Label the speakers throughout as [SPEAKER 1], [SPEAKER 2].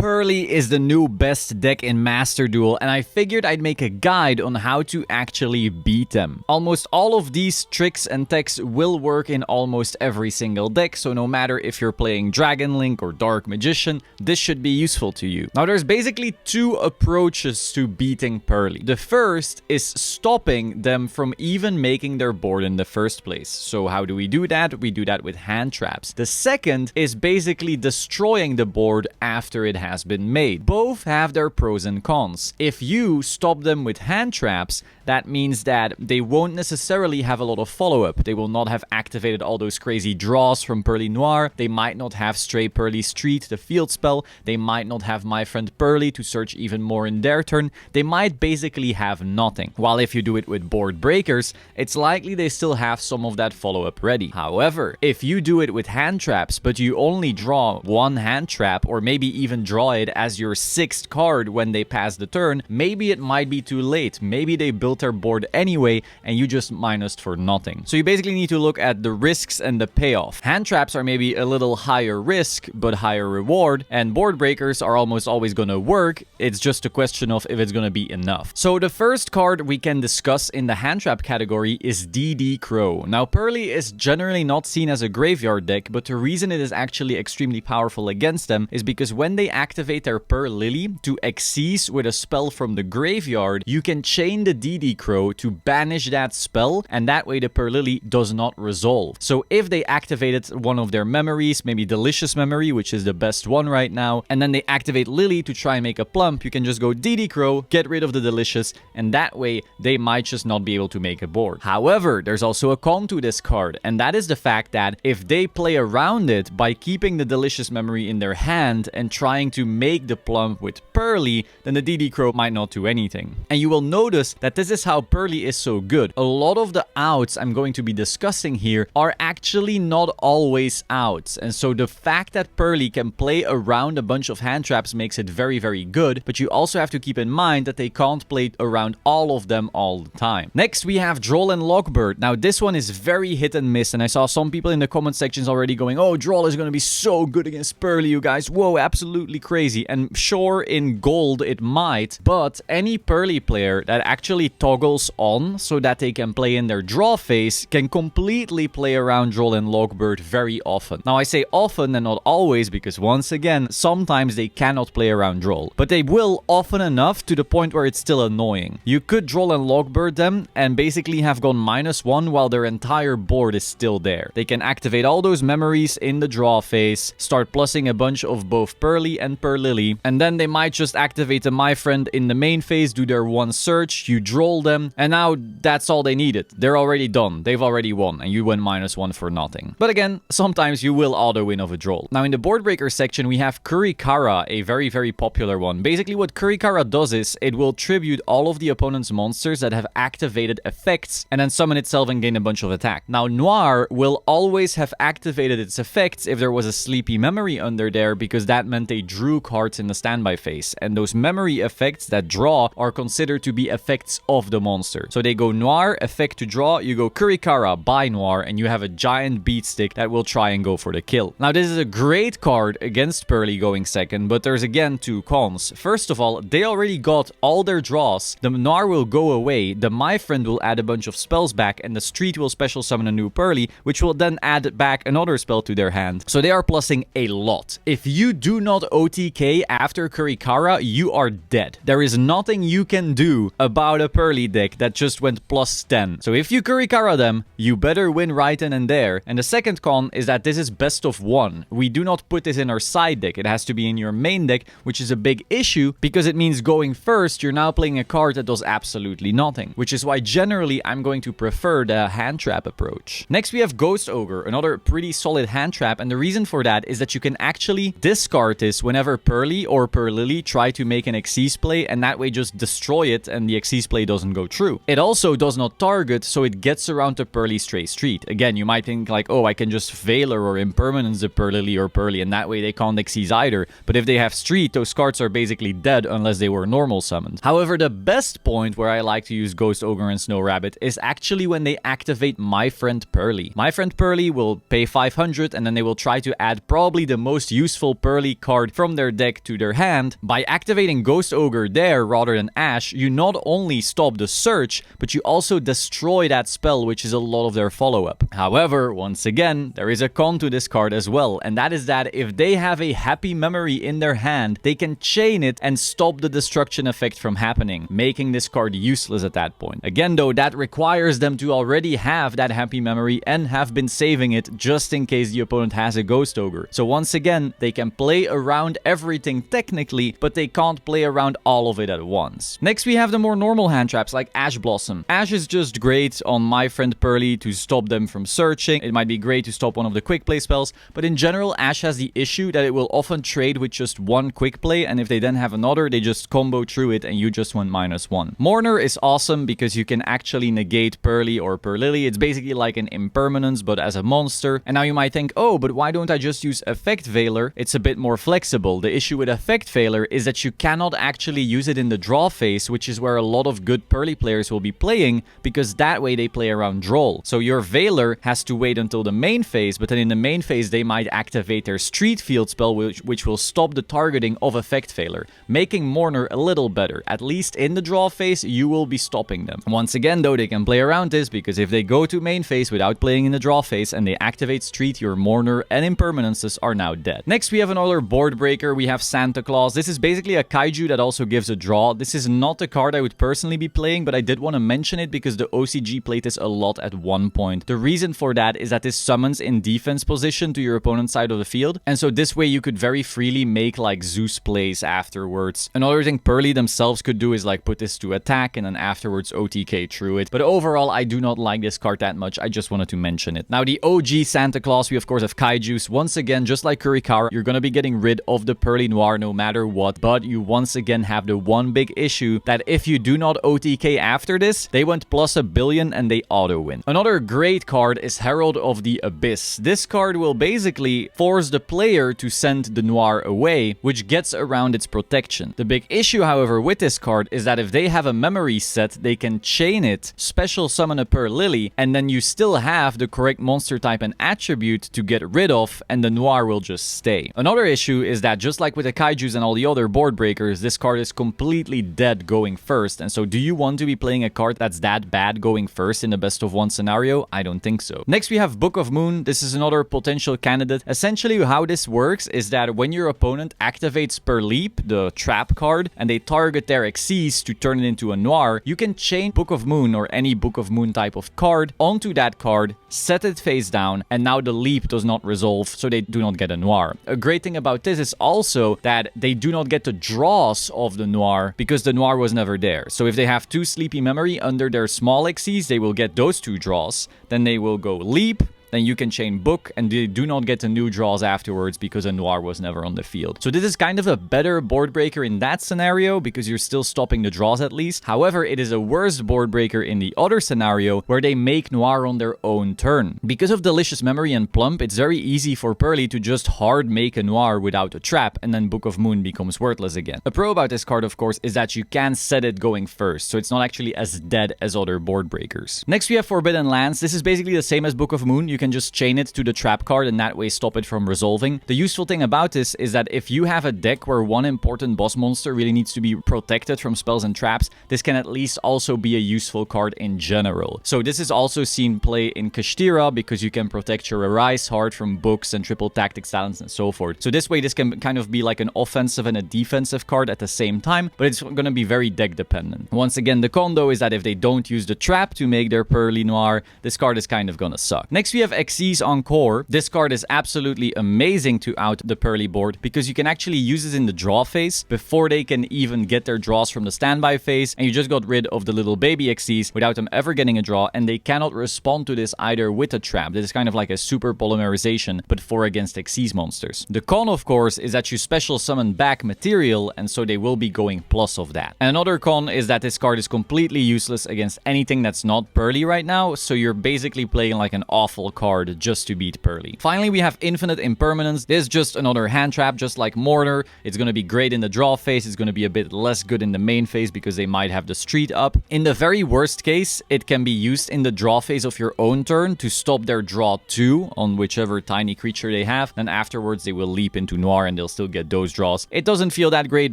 [SPEAKER 1] Purrely is the new best deck in Master Duel, and I figured I'd make a guide on how to actually beat them. Almost all of these tricks and techs will work in almost every single deck, so no matter if you're playing Dragon Link or Dark Magician, this should be useful to you. Now, there's basically two approaches to beating Purrely. The first is stopping them from even making their board in the first place. So how do we do that? We do that with hand traps. The second is basically destroying the board after it has been made. Both have their pros and cons. If you stop them with hand traps, that means that they won't necessarily have a lot of follow-up. They will not have activated all those crazy draws from Purrely Noir. They might not have Stray Purrely Street, the field spell. They might not have My Friend Purrely to search even more in their turn. They might basically have nothing. While if you do it with board breakers, it's likely they still have some of that follow-up ready. However, if you do it with hand traps, but you only draw one hand trap, or maybe even draw it as your 6th card when they pass the turn, maybe it might be too late. Maybe they built their board anyway and you just minused for nothing. So you basically need to look at the risks and the payoff. Hand traps are maybe a little higher risk but higher reward, and board breakers are almost always gonna work. It's just a question of if it's gonna be enough. So the first card we can discuss in the hand trap category is DD Crow. Now, Purrely is generally not seen as a graveyard deck, but the reason it is actually extremely powerful against them is because when they activate their Purrely to Xyz with a spell from the graveyard, you can chain the DD Crow to banish that spell, and that way the Purrely does not resolve. So if they activated one of their memories, maybe Delicious Memory, which is the best one right now, and then they activate Lily to try and make a plump, you can just go DD Crow, get rid of the Delicious, and that way they might just not be able to make a board. However, there's also a con to this card, and that is the fact that if they play around it by keeping the Delicious Memory in their hand and trying to make the plump with Purrely, then the DD Crow might not do anything. And you will notice that this is how Purrely is so good. A lot of the outs I'm going to be discussing here are actually not always outs, and so the fact that Purrely can play around a bunch of hand traps makes it very, very good, but you also have to keep in mind that they can't play around all of them all the time. Next, we have Droll and Lock Bird. Now, this one is very hit and miss, and I saw some people in the comment sections already going, oh, Droll is going to be so good against Purrely, you guys. Whoa, absolutely crazy. And sure, in gold it might, but any Purrely player that actually toggles on so that they can play in their draw phase can completely play around Droll and Lock Bird very often. Now, I say often and not always because, once again, sometimes they cannot play around Droll, but they will often enough to the point where it's still annoying. You could Droll and Lock Bird them and basically have gone -1 while their entire board is still there. They can activate all those memories in the draw phase, start plussing a bunch of both Purrely and Purrely, and then they might just activate the My Friend in the main phase, do their one search, you Droll them, and now that's all they needed. They're already done. They've already won, and you went -1 for nothing. But again, sometimes you will auto-win of a Droll. Now, in the board breaker section, we have Kurikara, a very, very popular one. Basically, what Kurikara does is it will tribute all of the opponent's monsters that have activated effects and then summon itself and gain a bunch of attack. Now, Noir will always have activated its effects if there was a Sleepy Memory under there, because that meant they drew cards in the standby phase, and those memory effects that draw are considered to be effects of the monster. So they go Noir, effect to draw, you go Kurikara, buy Noir, and you have a giant beatstick that will try and go for the kill. Now, this is a great card against Purrely going second, but there's again two cons. First of all, they already got all their draws. The Noir will go away, the My Friend will add a bunch of spells back, and the Street will special summon a new Purrely, which will then add back another spell to their hand. So they are plussing a lot. If you do not OTK after Kurikara, you are dead. There is nothing you can do about a Purrely deck that just went +10. So if you Kurikara them, you better win right then and there. And the second con is that this is best of 1. We do not put this in our side deck. It has to be in your main deck, which is a big issue because it means going first, you're now playing a card that does absolutely nothing, which is why generally I'm going to prefer the hand trap approach. Next, we have Ghost Ogre, another pretty solid hand trap, and the reason for that is that you can actually discard this whenever Purrely or Purrely try to make an Xyz play, and that way just destroy it and the Xyz play doesn't go through. It also does not target, so it gets around the Purrely Stray Street. Again, you might think like, oh, I can just Veiler or Impermanence the Purrely or Purrely, and that way they can't Xyz either. But if they have Street, those cards are basically dead unless they were normal summoned. However, the best point where I like to use Ghost Ogre and Snow Rabbit is actually when they activate My Friend Purrely. My Friend Purrely will pay 500, and then they will try to add probably the most useful Purrely card from from their deck to their hand, by activating Ghost Ogre there rather than Ash, you not only stop the search, but you also destroy that spell, which is a lot of their follow-up. However, once again, there is a con to this card as well, and that is that if they have a happy memory in their hand, they can chain it and stop the destruction effect from happening, making this card useless at that point. Again though, that requires them to already have that happy memory and have been saving it just in case the opponent has a Ghost Ogre. So once again, they can play around everything technically, but they can't play around all of it at once. Next we have the more normal hand traps like Ash Blossom. Ash is just great on my friend Purrely to stop them from searching. It might be great to stop one of the quick play spells, but in general Ash has the issue that it will often trade with just one quick play, and if they then have another, they just combo through it and you just went -1. Mourner is awesome because you can actually negate Purrely or Purrely. It's basically like an impermanence but as a monster. And now you might think, oh, but why don't I just use Effect Veiler? It's a bit more flexible. The issue with Effect Veiler is that you cannot actually use it in the draw phase, which is where a lot of good Purrely players will be playing, because that way they play around Droll. So your Veiler has to wait until the main phase, but then in the main phase they might activate their Street Field spell, which will stop the targeting of Effect Veiler, making Mourner a little better. At least in the draw phase, you will be stopping them. Once again though, they can play around this, because if they go to main phase without playing in the draw phase and they activate Street, your Mourner and Impermanences are now dead. Next we have another board breaker. We have Santa Claus. This is basically a kaiju that also gives a draw. This is not a card I would personally be playing, but I did want to mention it because the OCG played this a lot at one point. The reason for that is that this summons in defense position to your opponent's side of the field, and so this way you could very freely make like Zeus plays afterwards. Another thing Purrely themselves could do is like put this to attack and then afterwards OTK through it. But overall, I do not like this card that much. I just wanted to mention it. Now the OG Santa Claus, we of course have kaijus. Once again, just like Kurikara, you're gonna be getting rid of the Purrely Noir no matter what, but you once again have the one big issue that if you do not OTK after this, they went plus 1 billion and they auto win. Another great card is Herald of the Abyss. This card will basically force the player to send the Noir away, which gets around its protection. The big issue, however, with this card is that if they have a memory set, they can chain it, special summon a Purrely, and then you still have the correct monster type and attribute to get rid of, and the Noir will just stay. Another issue is that just like with the kaijus and all the other board breakers, this card is completely dead going first, and so do you want to be playing a card that's that bad going first in the best of one scenario? I don't think so. Next we have Book of Moon. This is another potential candidate. Essentially how this works is that when your opponent activates Purrely, the trap card, and they target their Xyz to turn it into a Noir, you can chain Book of Moon or any Book of Moon type of card onto that card, set it face down, and now the leap does not resolve, so they do not get a Noir. A great thing about this is also that they do not get the draws of the Noir because the Noir was never there. So if they have 2 Sleepy Memory under their small Xyz, they will get those 2 draws. Then they will go leap, then you can chain Book, and they do not get the new draws afterwards because a Noir was never on the field. So this is kind of a better board breaker in that scenario because you're still stopping the draws at least. However, it is a worse board breaker in the other scenario where they make Noir on their own turn. Because of Delicious Memory and Plump, it's very easy for Purrely to just hard make a Noir without a trap, and then Book of Moon becomes worthless again. A pro about this card, of course, is that you can set it going first, so it's not actually as dead as other board breakers. Next we have Forbidden Lands. This is basically the same as Book of Moon. You can just chain it to the trap card and that way stop it from resolving. The useful thing about this is that if you have a deck where one important boss monster really needs to be protected from spells and traps, this can at least also be a useful card in general. So this is also seen play in Kashtira because you can protect your Arise Heart from books and triple tactics talents and so forth. So this way this can kind of be like an offensive and a defensive card at the same time, but it's going to be very deck dependent. Once again, the con though is that if they don't use the trap to make their Purrely Noir, this card is kind of gonna suck. Next we have Xyz Encore. This card is absolutely amazing to out the Purrely board because you can actually use it in the draw phase before they can even get their draws from the standby phase, and you just got rid of the little baby Xyz without them ever getting a draw, and they cannot respond to this either with a trap. This is kind of like a super polymerization, but for against Xyz monsters. The con, of course, is that you special summon back material, and so they will be going plus of that. And another con is that this card is completely useless against anything that's not Purrely right now, so you're basically playing like an awful card just to beat Purrely. Finally, we have Infinite Impermanence. This is just another hand trap, just like Mortar. It's going to be great in the draw phase. It's going to be a bit less good in the main phase because they might have the street up. In the very worst case, it can be used in the draw phase of your own turn to stop their draw 2 on whichever tiny creature they have. Then afterwards, they will leap into Noir and they'll still get those draws. It doesn't feel that great,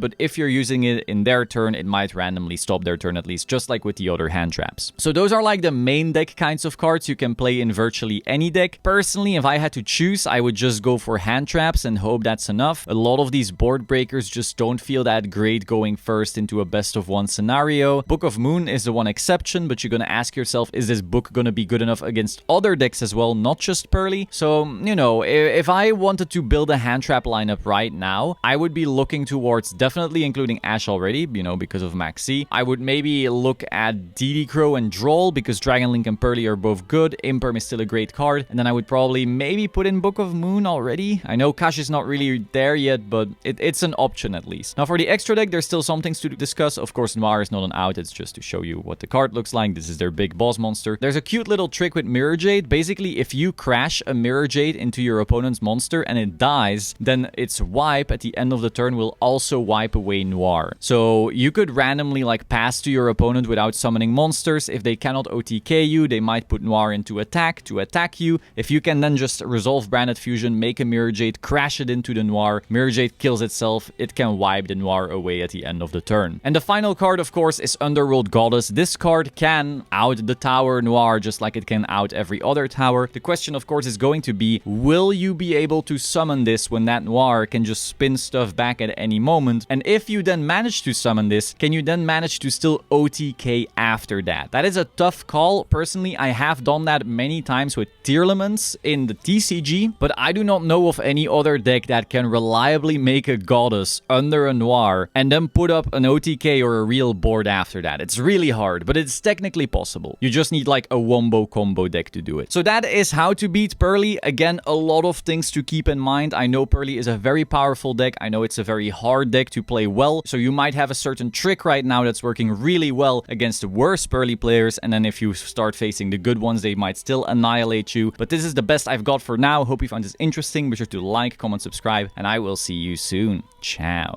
[SPEAKER 1] but if you're using it in their turn, it might randomly stop their turn at least, just like with the other hand traps. So those are like the main deck kinds of cards you can play in virtually any deck. Personally, if I had to choose, I would just go for hand traps and hope that's enough. A lot of these board breakers just don't feel that great going first into a best of one scenario. Book of Moon is the one exception, but you're gonna ask yourself, is this book gonna be good enough against other decks as well, not just Purrely? So, you know, if I wanted to build a hand trap lineup right now, I would be looking towards definitely including Ash already, you know, because of Max C. I would maybe look at DD Crow and Droll because Dragon Link and Purrely are both good. Imperm is still a great card. And then I would probably maybe put in Book of Moon already. I know Kash is not really there yet, but it's an option at least. Now for the extra deck, there's still some things to discuss. Of course, Noir is not an out. It's just to show you what the card looks like. This is their big boss monster. There's a cute little trick with Mirror Jade. Basically, if you crash a Mirror Jade into your opponent's monster and it dies, then its wipe at the end of the turn will also wipe away Noir. So you could randomly like pass to your opponent without summoning monsters. If they cannot OTK you, they might put Noir into attack to attack you. If you can then just resolve Branded Fusion, make a Mirror Jade, crash it into the Noir, Mirror Jade kills itself, it can wipe the Noir away at the end of the turn. And the final card, of course, is Underworld Goddess. This card can out the tower Noir just like it can out every other tower. The question, of course, is going to be, will you be able to summon this when that Noir can just spin stuff back at any moment? And if you then manage to summon this, can you then manage to still OTK after that? That is a tough call. Personally, I have done that many times with Tearlaments in the TCG, but I do not know of any other deck that can reliably make a Goddess under a Noir and then put up an OTK or a real board after that. It's really hard, but it's technically possible. You just need like a wombo combo deck to do it. So that is how to beat Purrely. Again, a lot of things to keep in mind. I know Purrely is a very powerful deck. I know it's a very hard deck to play well, so you might have a certain trick right now that's working really well against the worst Purrely players, and then if you start facing the good ones, they might still annihilate you. But this is the best I've got for now. Hope you found this interesting. Be sure to like, comment, subscribe, and I will see you soon. Ciao.